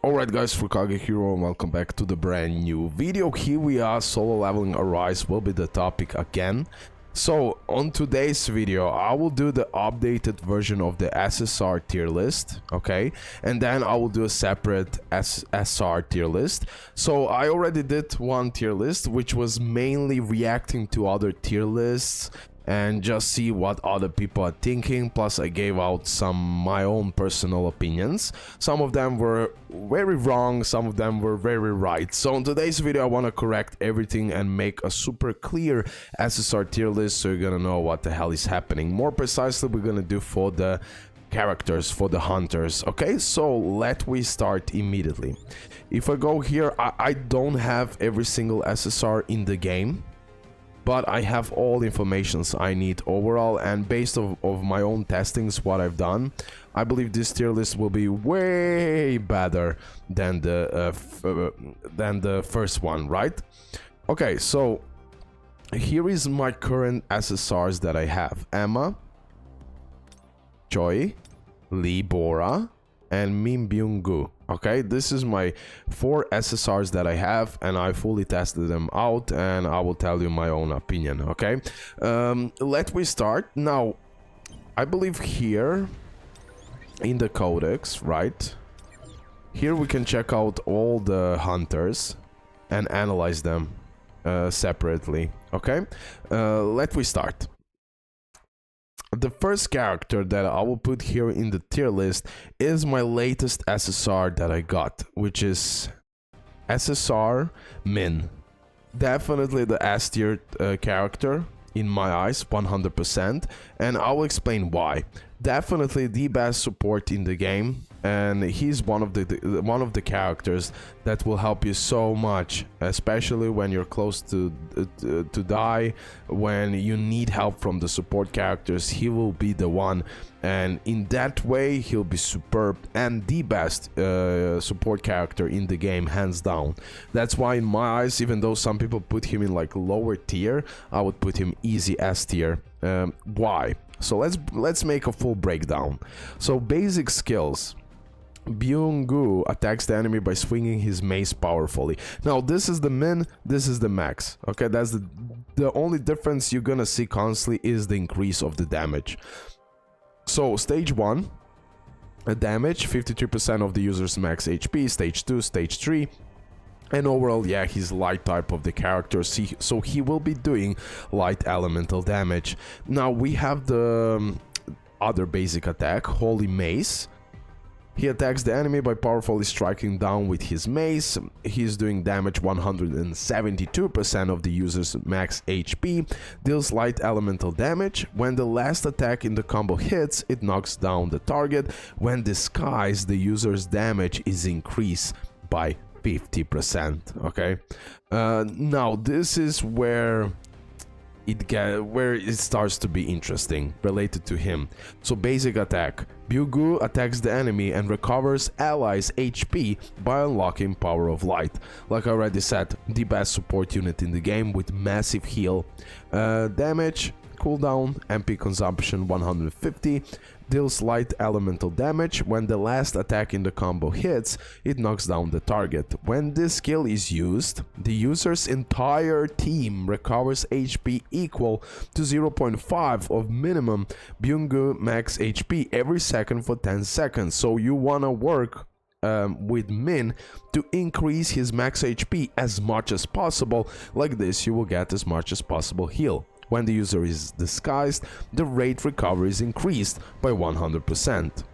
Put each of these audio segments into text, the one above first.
Alright guys, RoKage here and welcome back to the brand new video. Here we are, solo leveling Arise will be the topic again. So on today's video I will do the updated version of the SSR tier list, okay, and then I will do a separate SSR tier list. So I already did one tier list which was mainly reacting to other tier lists and just see what other people are thinking, plus I gave out some my own personal opinions. Some of them were very wrong, some of them were very right. So in today's video I want to correct everything and make a super clear SSR tier list so you're gonna know what the hell is happening. More precisely we're gonna do for the characters, for the hunters. Okay, so let we start immediately. If I go here, I don't have every single SSR in the game, but I have all informations I need overall, and based of my own testings, what I've done, I believe this tier list will be way better than the first one, right? Okay, so here is my current SSRs that I have: Emma, Choi, Lee Bora, and Min Byung-gu. Okay, this is my 4 SSRs that I have, and I fully tested them out, and I will tell you my own opinion. Okay, let me start now. I believe here in the codex, right here, we can check out all the hunters and analyze them separately. Okay, let me start. The first character that I will put here in the tier list is my latest SSR that I got, which is SSR Min. Definitely the S tier character in my eyes, 100%, and I will explain why. Definitely the best support in the game, and he's one of the characters that will help you so much, especially when you're close to die, when you need help from the support characters. He will be the one, and in that way he'll be superb and the best support character in the game, hands down. That's why in my eyes, even though some people put him in like lower tier, I would put him easy S tier. Why? So let's make a full breakdown. So basic skills: Byung-gu attacks the enemy by swinging his mace powerfully. Now this is the min, this is the max. Okay, that's the only difference you're gonna see constantly is the increase of the damage. So stage 1, damage 53% of the user's max HP. Stage 2, stage 3. And overall, yeah, he's light type of the character, so he will be doing light elemental damage. Now we have the other basic attack, Holy Mace. He attacks the enemy by powerfully striking down with his mace. He's doing damage 172% of the user's max HP, deals light elemental damage. When the last attack in the combo hits, it knocks down the target. When disguised, the user's damage is increased by 50%. Okay, now this is where it starts to be interesting related to him. So basic attack: Byung-gu attacks the enemy and recovers allies' HP by unlocking Power of Light. Like I already said, the best support unit in the game with massive heal. Damage, cooldown, MP consumption 150, deals light elemental damage. When the last attack in the combo hits, it knocks down the target. When this skill is used, the user's entire team recovers HP equal to 0.5 of minimum Byung-gu max HP every second for 10 seconds. So you wanna work with Min to increase his max HP as much as possible. Like this, you will get as much as possible heal. When the user is disguised, the rate recovery is increased by 100%.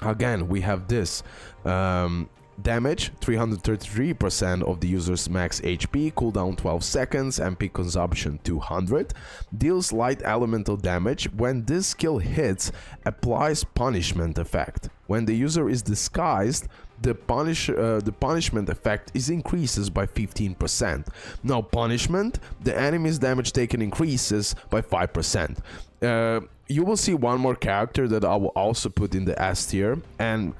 Again, we have this damage 333% of the user's max HP, cooldown 12 seconds, MP consumption 200, deals light elemental damage. When this skill hits, applies punishment effect. When the user is disguised, the punishment effect increases by 15%. Now punishment, the enemy's damage taken increases by 5%. You will see one more character that I will also put in the S tier, and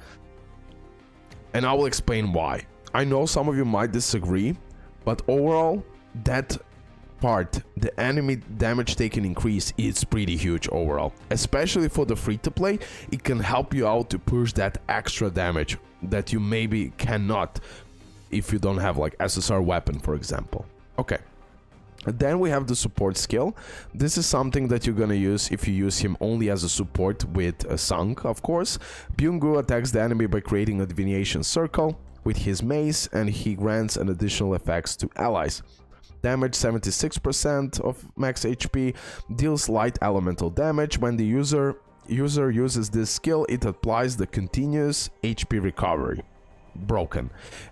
I will explain why. I know some of you might disagree, but overall that part, the enemy damage taken increase is pretty huge overall. Especially for the free-to-play, it can help you out to push that extra damage that you maybe cannot if you don't have like SSR weapon, for example. Okay. Then we have the support skill. This is something that you're gonna use if you use him only as a support with Sung, of course. Byung-gu attacks the enemy by creating a divination circle with his mace, and he grants an additional effects to allies. Damage 76% of max HP, deals light elemental damage. When the user uses this skill, it applies the continuous HP recovery. Broken.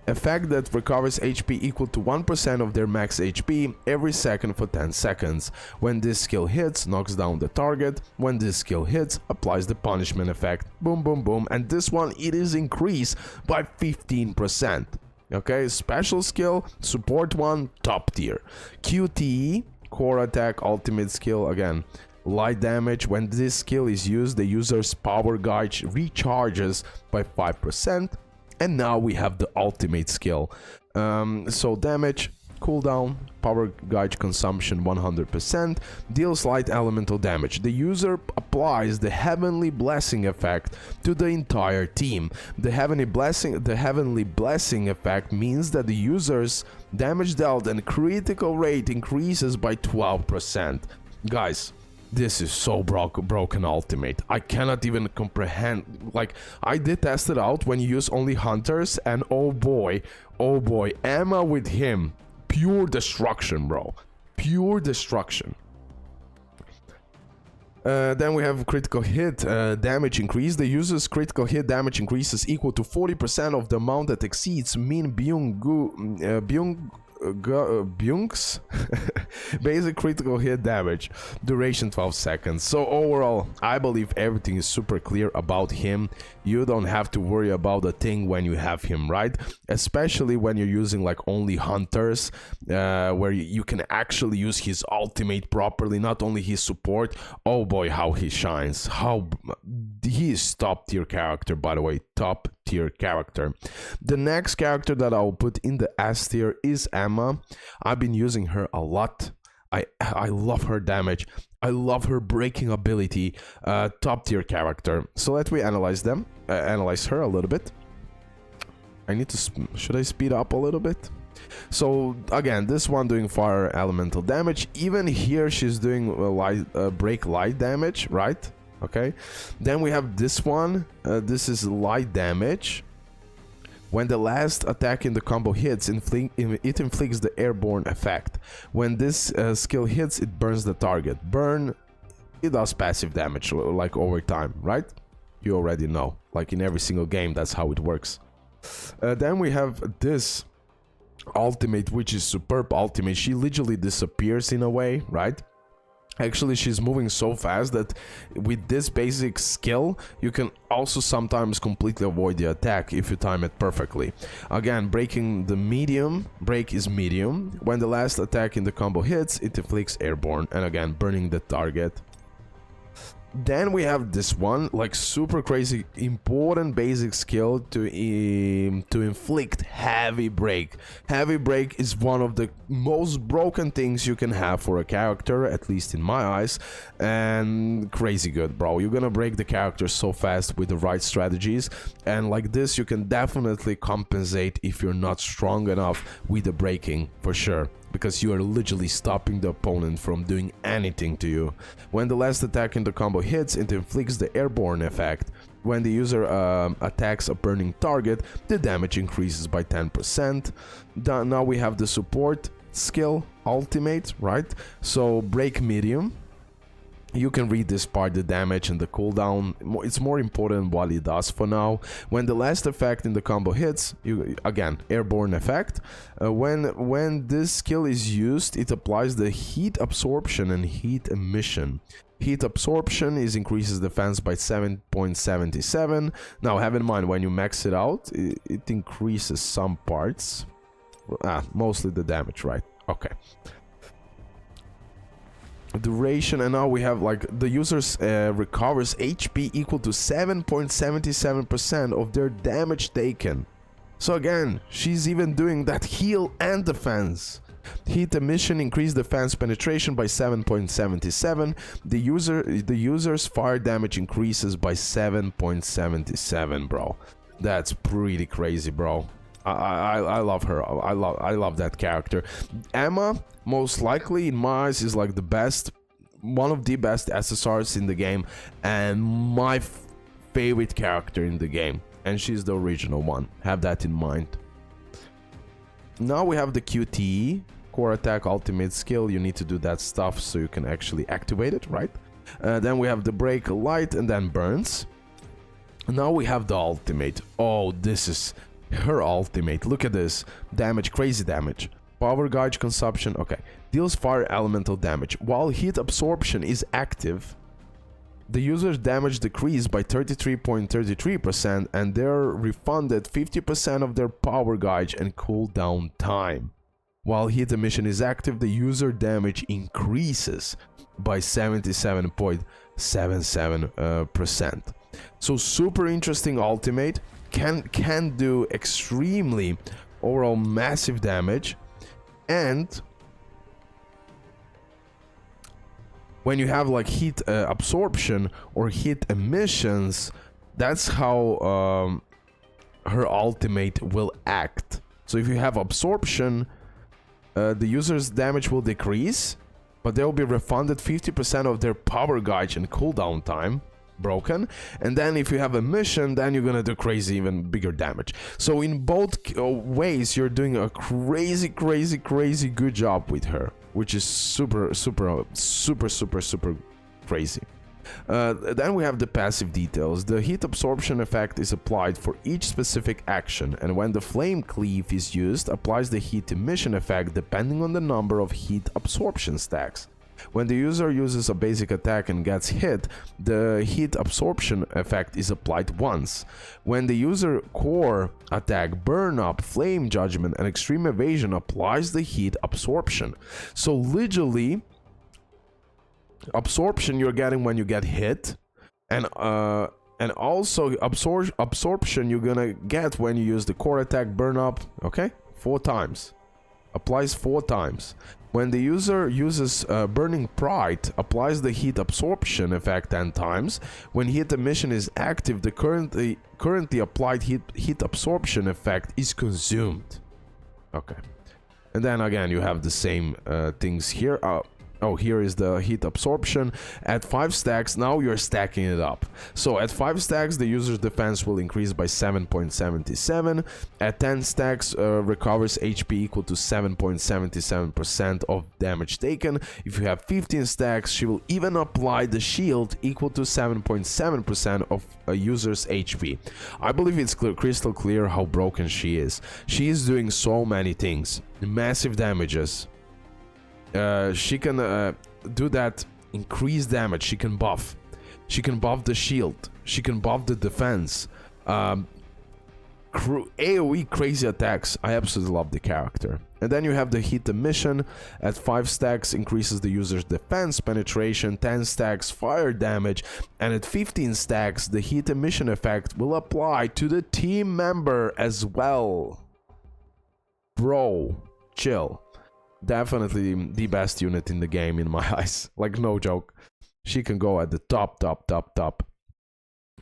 Effect that recovers HP equal to 1% of their max HP every second for 10 seconds. When this skill hits, knocks down the target. When this skill hits, applies the punishment effect. Boom, boom, boom. And this one, it is increased by 15%. Okay, special skill, support one, top tier. QTE, core attack, ultimate skill, again, light damage. When this skill is used, the user's power gauge recharges by 5%. And now we have the ultimate skill. So damage, cooldown, power gauge consumption 100%, deals light elemental damage. The user applies the heavenly blessing effect to the entire team. The heavenly blessing effect means that the user's damage dealt and critical rate increases by 12%. Guys, this is so broken ultimate. I cannot even comprehend. Like, I did test it out when you use only hunters, and oh boy, Emma with him, pure destruction, bro. Pure destruction. Then we have critical hit damage increase. The user's critical hit damage increase is equal to 40% of the amount that exceeds Min Byung's basic critical hit damage. Duration 12 seconds. So overall, I believe everything is super clear about him. You don't have to worry about a thing when you have him, right? Especially when you're using like only hunters, where you can actually use his ultimate properly, not only his support. Oh boy, how he shines. How he is top tier character, by the way. Top tier character. The next character that I'll put in the S tier is Emma. I've been using her a lot. I love her damage. I love her breaking ability. Top tier character. So let me analyze them. Analyze her a little bit. I need to. Should I speed up a little bit? So again, this one doing fire elemental damage. Even here, she's doing break light damage, right? Okay. Then we have this one. This is light damage. When the last attack in the combo hits, it inflicts the airborne effect. When this skill hits, it burns the target. Burn, it does passive damage, like over time, right? You already know. Like in every single game, that's how it works. Then we have this ultimate, which is superb ultimate. She literally disappears in a way, right? Actually, she's moving so fast that with this basic skill, you can also sometimes completely avoid the attack if you time it perfectly. Again, breaking the medium, break is medium. When the last attack in the combo hits, it inflicts airborne, and again, burning the target. Then we have this one, like super crazy, important basic skill to inflict heavy break. Heavy break is one of the most broken things you can have for a character, at least in my eyes, and crazy good, bro. You're gonna break the character so fast with the right strategies, and like this you can definitely compensate if you're not strong enough with the breaking, for sure. Because you are literally stopping the opponent from doing anything to you. When the last attack in the combo hits, it inflicts the airborne effect. When the user attacks a burning target, the damage increases by 10%. Now we have the support skill ultimate, right? So break medium. You can read this part, the damage and the cooldown. It's more important what it does for now. When the last effect in the combo hits, again, airborne effect. When this skill is used, it applies the heat absorption and heat emission. Heat absorption increases defense by 7.77. Now have in mind, when you max it out, it increases some parts. Mostly the damage, right? Okay. Duration, and now we have like the users recovers HP equal to 7.77% of their damage taken. So again, she's even doing that heal and defense. Heat emission increased defense penetration by 7.77. The user's fire damage increases by 7.77, bro. That's pretty crazy, bro. I love her. I love that character. Emma, most likely in my eyes, is like the best, one of the best SSRs in the game, and my favorite character in the game. And she's the original one. Have that in mind. Now we have the QTE, core attack ultimate skill. You need to do that stuff so you can actually activate it, right? Then we have the break light and then burns. Now we have the ultimate. Oh, this is her ultimate. Look at this. Damage, crazy damage. Power gauge consumption, okay. Deals fire elemental damage. While heat absorption is active, the user's damage decreased by 33.33% and they're refunded 50% of their power gauge and cooldown time. While heat emission is active, the user damage increases by 77.77%. So super interesting ultimate. Can do extremely overall massive damage, and when you have like heat absorption or heat emissions, that's how her ultimate will act. So if you have absorption, the user's damage will decrease, but they will be refunded 50% of their power gauge and cooldown time. Broken. And then if you have emission, then you're gonna do crazy, even bigger damage. So in both ways, you're doing a crazy good job with her, which is super crazy. Then we have the passive details. The heat absorption effect is applied for each specific action, and when the flame cleave is used, applies the heat emission effect depending on the number of heat absorption stacks. When the user uses a basic attack and gets hit, the heat absorption effect is applied once. When the user core attack, burn up, flame judgment, and extreme evasion applies the heat absorption. So literally, absorption you're getting when you get hit, and also absorption you're gonna get when you use the core attack, burn up. Okay, 4 times. Applies 4 times. When the user uses Burning Pride, applies the heat absorption effect 10 times. When heat emission is active, the currently applied heat absorption effect is consumed. Okay. And then again, you have the same things here. Oh, here is the heat absorption. At 5 stacks, now you're stacking it up. So at 5 stacks, the user's defense will increase by 7.77. At 10 stacks, recovers HP equal to 7.77% of damage taken. If you have 15 stacks, she will even apply the shield equal to 7.7% of a user's HP. I believe it's crystal clear how broken she is. She is doing so many things. Massive damages. She can do that increased damage. She can buff the shield, she can buff the defense, AoE crazy attacks. I absolutely love the character. And then you have the heat emission. At 5 stacks increases the user's defense penetration, 10 stacks fire damage, and at 15 stacks the heat emission effect will apply to the team member as well. Bro, chill. Definitely the best unit in the game in my eyes. Like, no joke. She can go at the top.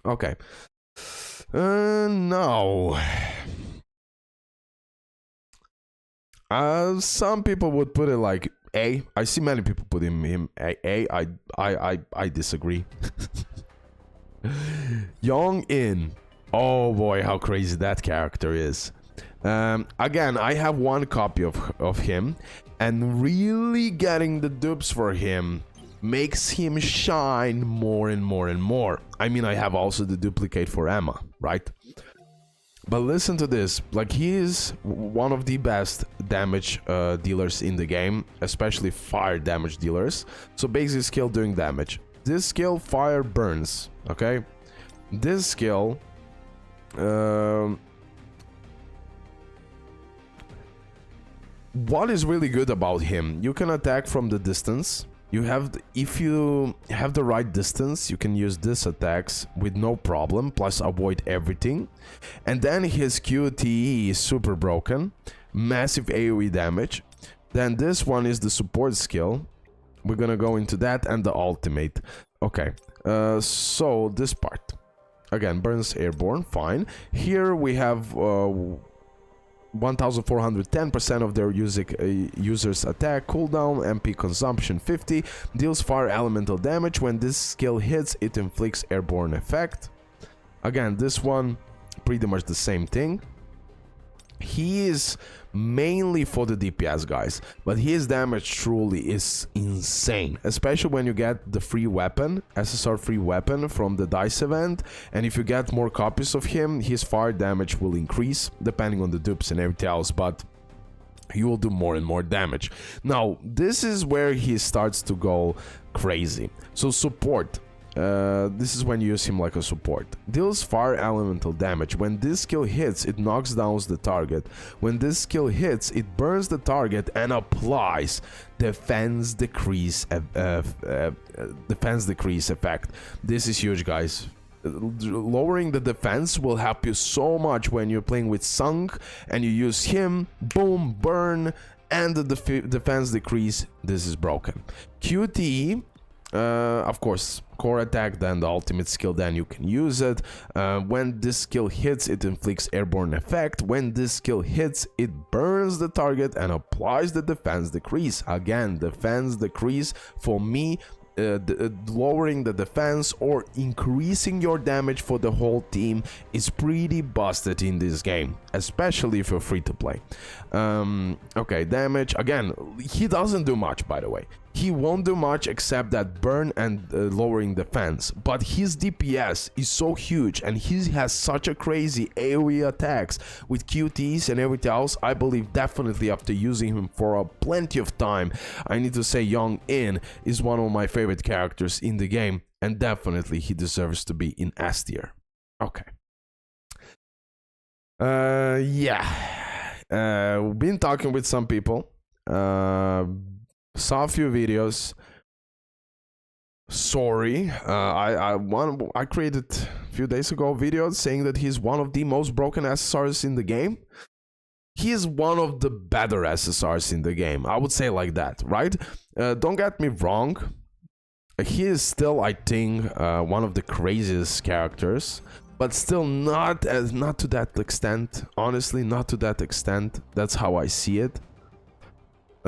Okay. No. Some people would put it like A. I see many people put him A. I disagree. Joing-in. Oh boy, how crazy that character is. Again, I have 1 copy of him, and really getting the dupes for him makes him shine more and more and more. I mean, I have also the duplicate for Emma, right? But listen to this, like, he is one of the best damage dealers in the game, especially fire damage dealers. So basic skill doing damage. This skill, fire burns, okay? This skill, what is really good about him, you can attack from the distance. If you have the right distance, you can use this attacks with no problem, plus avoid everything. And then his QTE is super broken, massive AoE damage. Then this one is the support skill. We're gonna go into that and the ultimate. Okay, so this part. Again, burns airborne, fine. Here we have 1410% of their user's attack cooldown, MP consumption 50, deals fire elemental damage. When this skill hits, it inflicts airborne effect. Again, this one, pretty much the same thing. He is mainly for the DPS guys, but his damage truly is insane, especially when you get the free weapon, SSR free weapon from the DICE event, and if you get more copies of him, his fire damage will increase depending on the dupes and everything else, but he will do more and more damage. Now, this is where he starts to go crazy. So support. This is when you use him like a support. Deals fire elemental damage. When this skill hits, it knocks down the target. When this skill hits, it burns the target and applies defense decrease effect. This is huge, guys. Lowering the defense will help you so much when you're playing with Sung and you use him, boom, burn, and the defense decrease. This is broken. QTE. Of course, core attack, then the ultimate skill, then you can use it. When this skill hits, it inflicts airborne effect. When this skill hits, it burns the target and applies the defense decrease. Again, defense decrease for me, lowering the defense or increasing your damage for the whole team is pretty busted in this game, especially if you're free to play. Okay, damage, again, he doesn't do much, by the way. He won't do much except that burn and lowering defense, but his DPS is so huge and he has such a crazy AoE attacks with QTs and everything else. I believe definitely after using him for plenty of time, I need to say Joing-in is one of my favorite characters in the game, and definitely he deserves to be in S tier. Okay. Yeah. We've been talking with some people. Saw a few videos. Sorry, I created a few days ago a video saying that he's one of the most broken SSRs in the game. He is one of the better SSRs in the game. I would say like that, right? Don't get me wrong. He is still, I think, one of the craziest characters, but still not to that extent. Honestly, not to that extent. That's how I see it.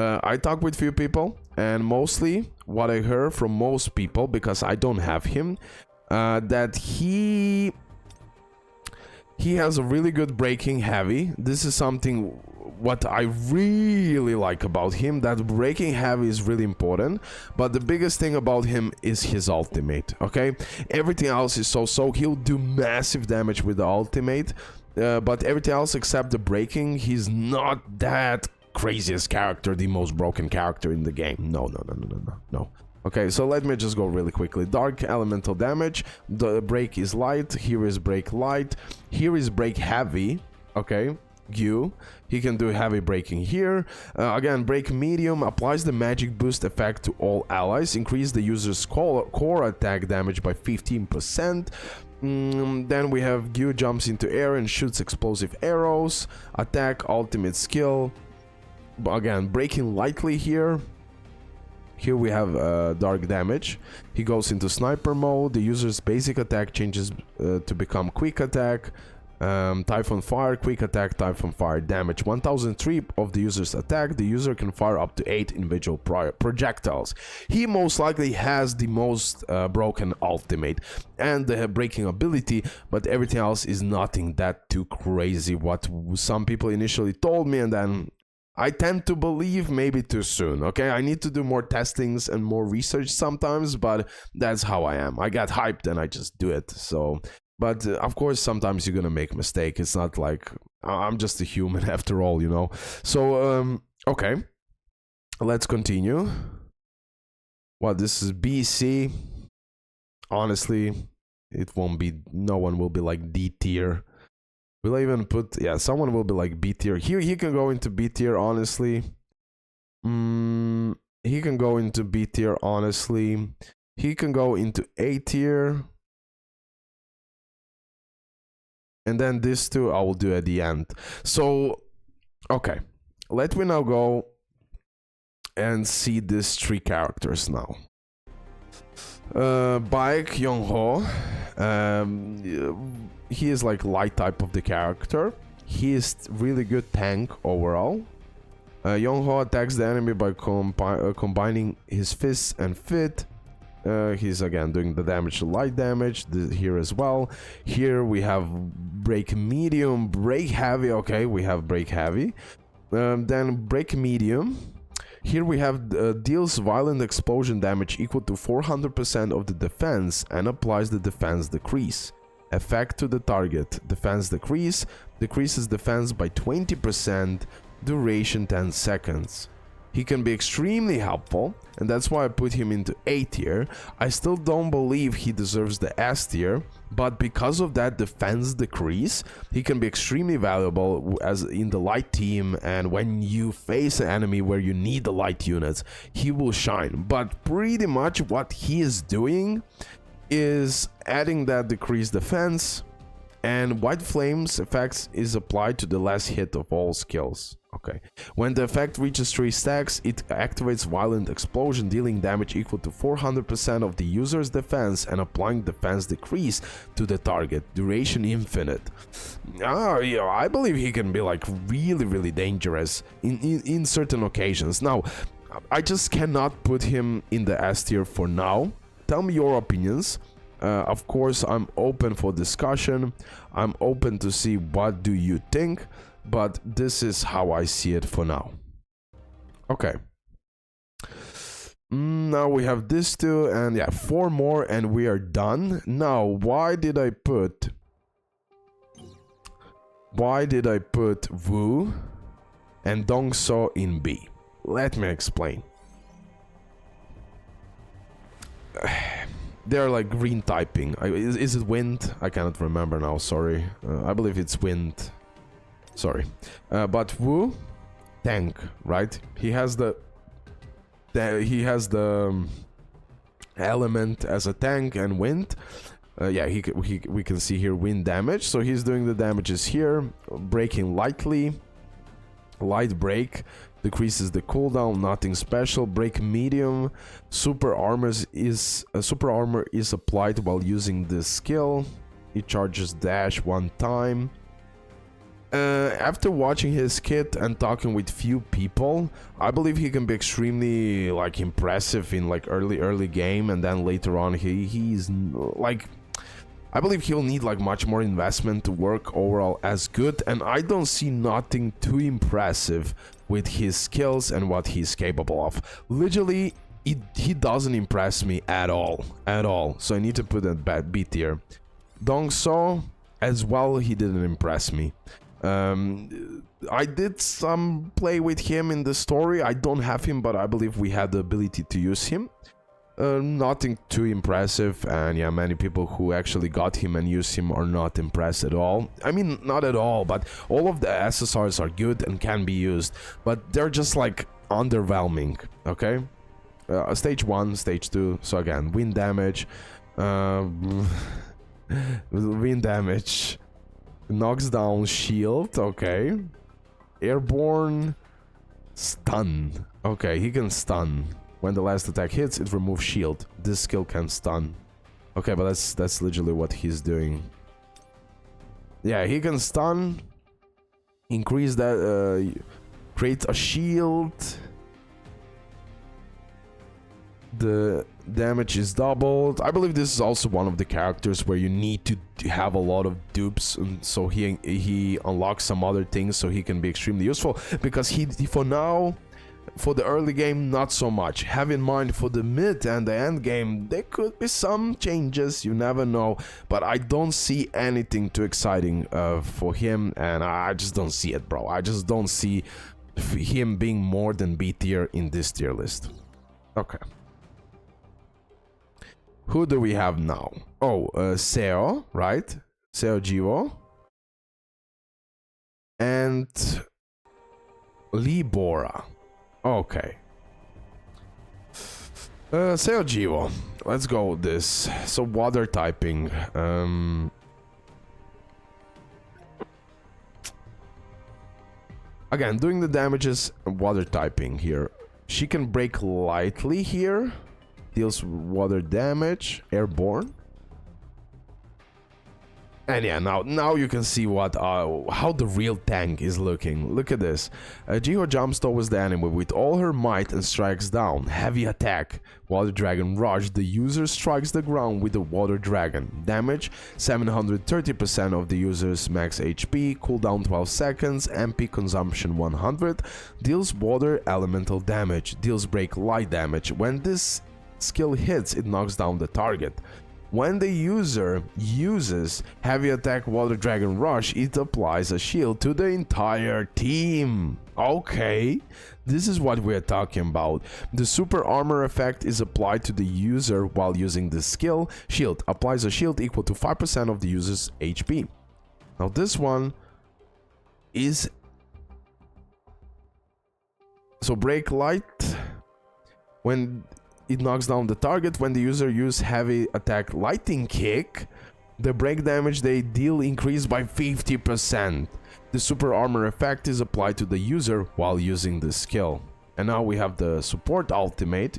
I talked with few people, and mostly what I heard from most people, because I don't have him, that he has a really good breaking heavy. This is something what I really like about him, that breaking heavy is really important, but the biggest thing about him is his ultimate, okay? Everything else is so he'll do massive damage with the ultimate, but everything else except the breaking, he's not that craziest character, the most broken character in the game. No. Okay, so let me just go really quickly. Dark elemental damage. The break is light. Here is break light. Here is break heavy. Okay, Gyu. He can do heavy breaking here. Again, break medium. Applies the magic boost effect to all allies. Increase the user's core attack damage by 15%. Then we have Gyu jumps into air and shoots explosive arrows. Attack, ultimate skill. Again, breaking lightly here. Here we have dark damage. He goes into sniper mode. The user's basic attack changes to become quick attack. Typhoon fire, quick attack, typhoon fire. Damage 1003 of the user's attack. The user can fire up to 8 individual projectiles. He most likely has the most broken ultimate and the breaking ability, but everything else is nothing that too crazy what some people initially told me, and then I tend to believe maybe too soon, okay? I need to do more testings and more research sometimes, but that's how I am. I get hyped and I just do it, so... But of course, sometimes you're gonna make a mistake. It's not like... I'm just a human after all, you know? So, okay. Let's continue. Well, this is BC. Honestly, it won't be... No one will be like D tier. Will I even put... Yeah, someone will be like B tier. Here, he can go into B tier, honestly. He can go into B tier, honestly. He can go into A tier. And then this two I will do at the end. So, okay. Let me now go and see these three characters now. Baek Young-ho, he is like light type of the character. He is really good tank overall. Young-ho attacks the enemy by combining his fists and fit. He's again doing the damage to light damage here as well. Here we have break medium, break heavy. Okay, we have break heavy. Then break medium. Here we have deals violent explosion damage equal to 400% of the defense and applies the defense decrease. Effect to the target. Defense decrease. Decreases defense by 20%. Duration 10 seconds. He can be extremely helpful, and that's why I put him into A tier. I still don't believe he deserves the S tier, but because of that defense decrease, he can be extremely valuable as in the light team, and when you face an enemy where you need the light units, he will shine. But pretty much what he is doing is adding that decreased defense, and White Flames effects is applied to the last hit of all skills. Okay. When the effect reaches 3 stacks, it activates Violent Explosion, dealing damage equal to 400% of the user's defense and applying defense decrease to the target. Duration infinite. Yeah, I believe he can be like really dangerous in certain occasions. Now, I just cannot put him in the S tier for now. Tell me your opinions. Of course, I'm open for discussion. I'm open to see what do you think, but this is how I see it for now. Okay. Now we have this two, and yeah, 4 more, and we are done. Now, why did I put Woo and Dong-so in B? Let me explain. They're like green typing. Is it wind? I cannot remember now, sorry. I believe it's wind. Sorry. But Woo, tank, right? He has the element as a tank and wind. Yeah, we can see here wind damage. So he's doing the damages here, breaking lightly. Light break decreases the cooldown, nothing special. Break medium. Super armor is applied while using this skill. It charges dash 1 time. After watching his kit and talking with few people, I believe he can be extremely like impressive in like early game, and then later on he's like, I believe he'll need like much more investment to work overall as good, and I don't see nothing too impressive with his skills and what he's capable of. Literally, he doesn't impress me at all. So I need to put that bad B tier. Dong-so as well, he didn't impress me. I did some play with him in the story. I don't have him, but I believe we had the ability to use him. Nothing too impressive, and yeah, many people who actually got him and used him are not impressed at all. I mean, not at all, but all of the SSRs are good and can be used, but they're just like underwhelming, okay? Stage 1, stage 2, so again, wind damage, knocks down shield, okay. Airborne, stun, okay, he can stun. When the last attack hits, it removes shield. This skill can stun. Okay, but that's literally what he's doing. Yeah, he can stun. Increase that, create a shield. The damage is doubled. I believe this is also one of the characters where you need to have a lot of dupes, and so he unlocks some other things so he can be extremely useful, because he for now, for the early game, not so much. Have in mind for the mid and the end game, there could be some changes, you never know, but I don't see anything too exciting for him, and I just don't see it, bro. I just don't see him being more than B tier in this tier list. Okay. Who do we have now? Oh, Seo, right? Seo Gyu. And Lee Bora. Okay. Seo Gyu. Let's go with this. So water typing. Again, doing the damages, water typing here. She can break lightly here. Deals water damage. Airborne. And yeah, now you can see what how the real tank is looking. Look at this. Jiho jumps towards the enemy with all her might and strikes down. Heavy attack. Water Dragon Rush. The user strikes the ground with the Water Dragon. Damage 730% of the user's max HP. Cooldown 12 seconds. MP consumption 100. Deals water elemental damage. Deals break light damage. When this skill hits, it knocks down the target. When the user uses Heavy Attack Water Dragon Rush, it applies a shield to the entire team. Okay, this is what we're talking about. The super armor effect is applied to the user while using the skill. Shield applies a shield equal to 5% of the user's HP. Now this one is... So break light when... It knocks down the target. When the user uses Heavy Attack Lightning Kick, the break damage they deal increases by 50%. The super armor effect is applied to the user while using the skill. And now we have the support ultimate.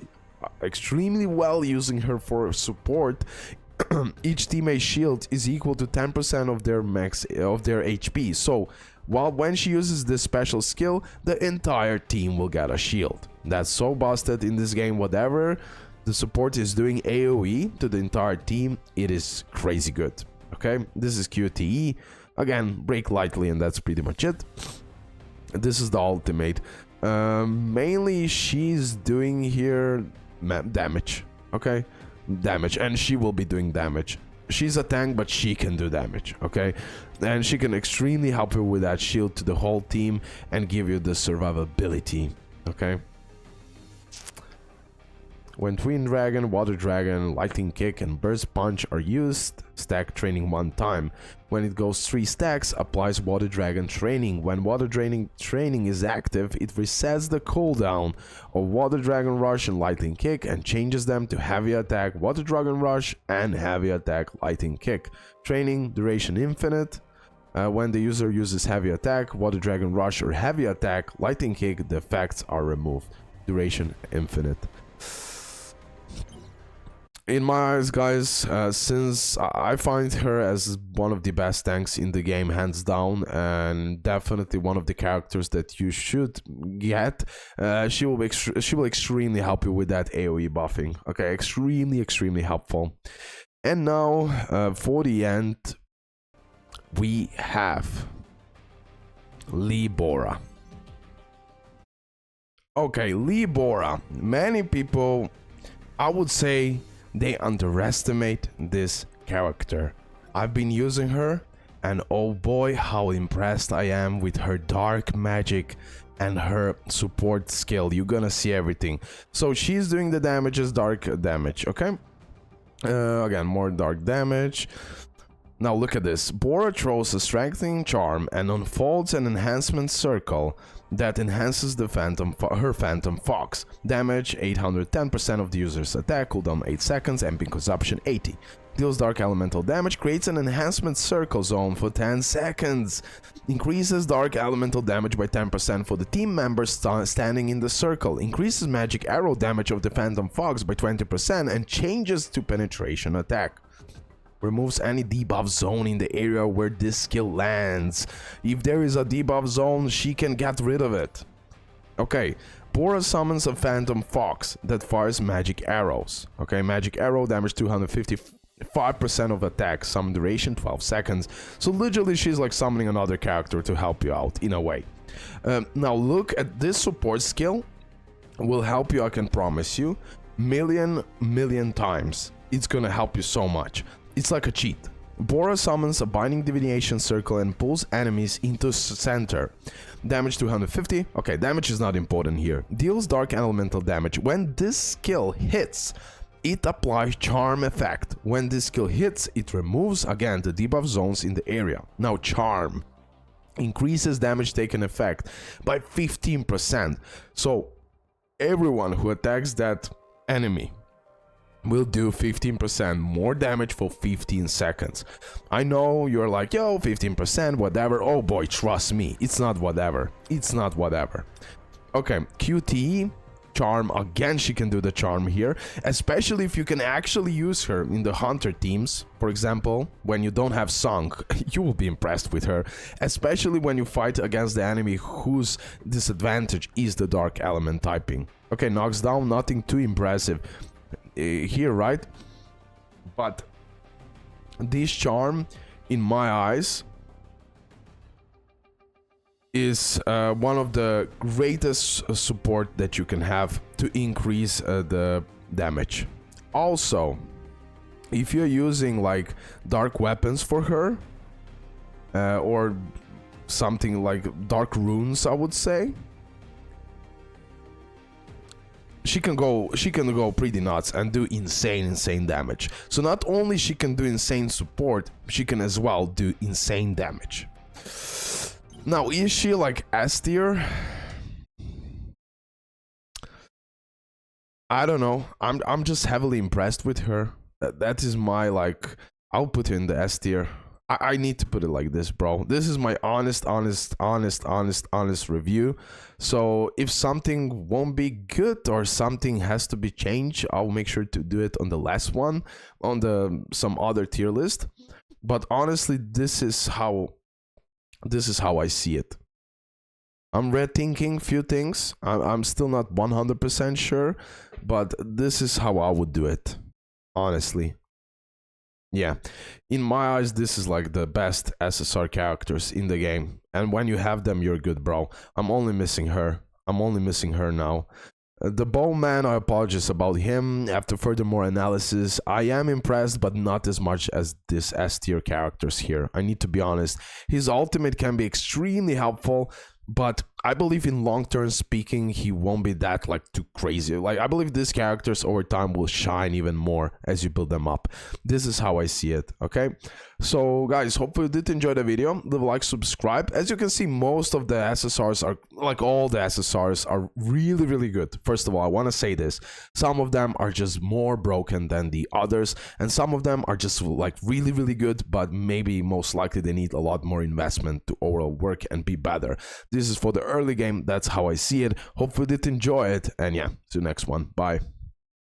Extremely well using her for support. Each teammate's shield is equal to 10% of their max of their HP. So when she uses this special skill, the entire team will get a shield. That's so busted in this game. Whatever the support is doing AoE to the entire team, it is crazy good. Okay, this is QTE. Again, break lightly and that's pretty much it. This is the ultimate. Mainly she's doing here damage. Okay, damage, and she will be doing damage. She's a tank, but she can do damage, okay? And she can extremely help you with that shield to the whole team and give you the survivability, okay? When Twin Dragon, Water Dragon, Lightning Kick, and Burst Punch are used, stack training 1 time. When it goes 3 stacks, applies Water Dragon training. When Water Dragon training is active, it resets the cooldown of Water Dragon Rush and Lightning Kick and changes them to Heavy Attack, Water Dragon Rush, and Heavy Attack, Lightning Kick. Training duration infinite. When the user uses Heavy Attack, Water Dragon Rush, or Heavy Attack, Lightning Kick, the effects are removed. Duration infinite. In my eyes, guys, since I find her as one of the best tanks in the game, hands down, and definitely one of the characters that you should get, she will extremely help you with that AoE buffing. Okay, extremely helpful. And now, for the end, we have Lee Bora. Okay, Lee Bora. Many people, I would say, they underestimate this character. I've been using her, and oh boy, how impressed I am with her dark magic and her support skill. You're gonna see everything. So she's doing the damages, dark damage, okay? Again, more dark damage. Now look at this. Bora throws a strengthening charm and unfolds an enhancement circle that enhances the her Phantom Fox. Damage 810% of the user's attack, cooldown 8 seconds, MP consumption 80. Deals dark elemental damage, creates an enhancement circle zone for 10 seconds. Increases dark elemental damage by 10% for the team members standing in the circle. Increases magic arrow damage of the Phantom Fox by 20% and changes to penetration attack. Removes any debuff zone in the area where this skill lands. If there is a debuff zone, she can get rid of it. Okay, Bora summons a Phantom Fox that fires magic arrows. Okay, magic arrow damage 255% of attack, summon duration 12 seconds. So literally she's like summoning another character to help you out in a way. Now look at this support skill. Will help you, I can promise you, million times. It's gonna help you so much. It's like a cheat. Bora summons a Binding Divination Circle and pulls enemies into center. Damage 250. Okay, damage is not important here. Deals dark elemental damage. When this skill hits, it applies charm effect. When this skill hits, it removes again the debuff zones in the area. Now charm increases damage taken effect by 15%. So everyone who attacks that enemy will do 15% more damage for 15 seconds. I know you're like, yo, 15%, whatever. Oh boy, trust me, it's not whatever. It's not whatever. Okay, QTE, charm. Again, she can do the charm here, especially if you can actually use her in the hunter teams. For example, when you don't have Sung, you will be impressed with her, especially when you fight against the enemy whose disadvantage is the dark element typing. Okay, knocks down, nothing too impressive here, right? But this charm, in my eyes, is one of the greatest support that you can have to increase the damage. Also, if you're using like dark weapons for her, or something like dark runes, I would say, she can go pretty nuts and do insane damage. So not only she can do insane support, she can as well do insane damage. Now, is she like S tier? I don't know. I'm just heavily impressed with her. That is my, like, I'll put her in the S tier. I need to put it like this, bro. This is my honest review. So if something won't be good or something has to be changed, I'll make sure to do it on the last one, on the some other tier list. But honestly, this is how I see it. I'm rethinking few things. I'm still not 100% sure, but this is how I would do it, honestly. Yeah, in my eyes, this is like the best SSR characters in the game. And when you have them, you're good, bro. I'm only missing her. I'm only missing her now. The Bowman, I apologize about him. After furthermore analysis, I am impressed, but not as much as this S tier characters here. I need to be honest. His ultimate can be extremely helpful, but I believe in long-term speaking, he won't be that like too crazy. Like, I believe these characters over time will shine even more as you build them up. This is how I see it, okay? So guys, hopefully you did enjoy the video. Leave a like, subscribe. As you can see, most of the SSRs are, like all the SSRs are really good. First of all, I want to say this. Some of them are just more broken than the others, and some of them are just like really good, but maybe most likely they need a lot more investment to overall work and be better. This is for the early game. That's how I see it. Hopefully you did enjoy it, and yeah, see you next one. Bye.